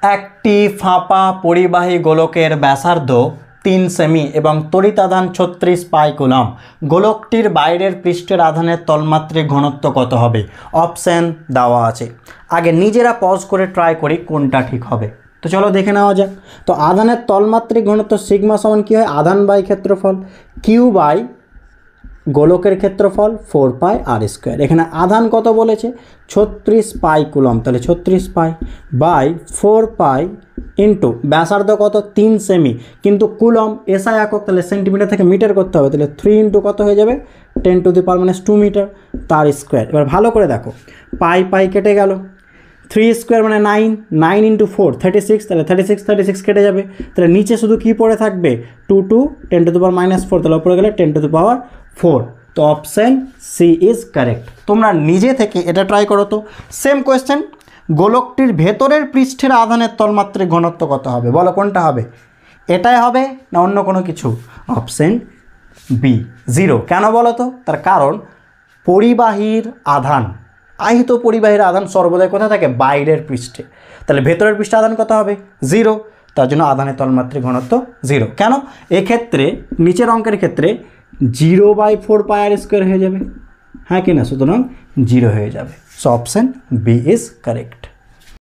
একটি ফাঁপা পরিবাহী গোলকের ব্যাসার্ধ 3 সেমি এবং তড়িৎ আধান 36 পাই কুলম। গোলকটির বাইরের পৃষ্ঠের আধানের তলমাত্রিক ঘনত্ব কত হবে? অপশান দেওয়া আছে। আগে নিজেরা পজ করে ট্রাই করি কোনটা ঠিক হবে। তো চলো দেখে নেওয়া যাক। তো আধানের তলমাত্রিক ঘনত্ব সিগমা সমান কী হয়? আধান বাই ক্ষেত্রফল, কিউ বাই গোলকের ক্ষেত্রফল 4 পাই আর স্কোয়ার। এখানে আধান কত বলেছে? 36 পাই কুলম, তাহলে 36 পাই বাই 4 পাই ইন্টু ব্যাসার্ধ কত? 3 সেমি, কিন্তু কুলম এসআই একক, তাহলে সেন্টিমিটার থেকে মিটার করতে হবে, তাহলে 3 ইন্টু কত হয়ে যাবে? 10⁻⁻2 মিটার তার স্কোয়ার। এবার ভালো করে দেখো, পাই পাই কেটে গেল, 3 স্কোয়ার মানে 9, 9 ইন্টু 4 36, তাহলে 36 কেটে যাবে, তাহলে নিচে শুধু কি পড়ে থাকবে? 2 10⁻⁻4, তাহলে উপরে গেলে 10⁻4। তো অপশান সি ইজ কারেক্ট। তোমরা নিজে থেকে এটা ট্রাই করো তো। সেম কোয়েশ্চেন, গোলকটির ভেতরের পৃষ্ঠের আধানের তলমাত্রিক ঘনত্ব কত হবে? বলো কোনটা হবে? এটাই হবে না অন্য কোনো কিছু? Option B 0। কেন বলো তো? তার কারণ পরিবাহীর আধান, আহিত পরিবাহীর আধান সর্বদাই কোথায় থাকে? বাইরের পৃষ্ঠে। তাহলে ভেতরের পৃষ্ঠে আধান কত হবে? 0। তার জন্য আধানের তলমাত্রিক ঘনত্ব 0। কেন? এক্ষেত্রে নিচের অঙ্কের ক্ষেত্রে 0/4 পাই আর স্কোয়ার হয়ে যাবে, হ্যাঁ কি না? সুতরাং 0 হয়ে যাবে। So option B is correct.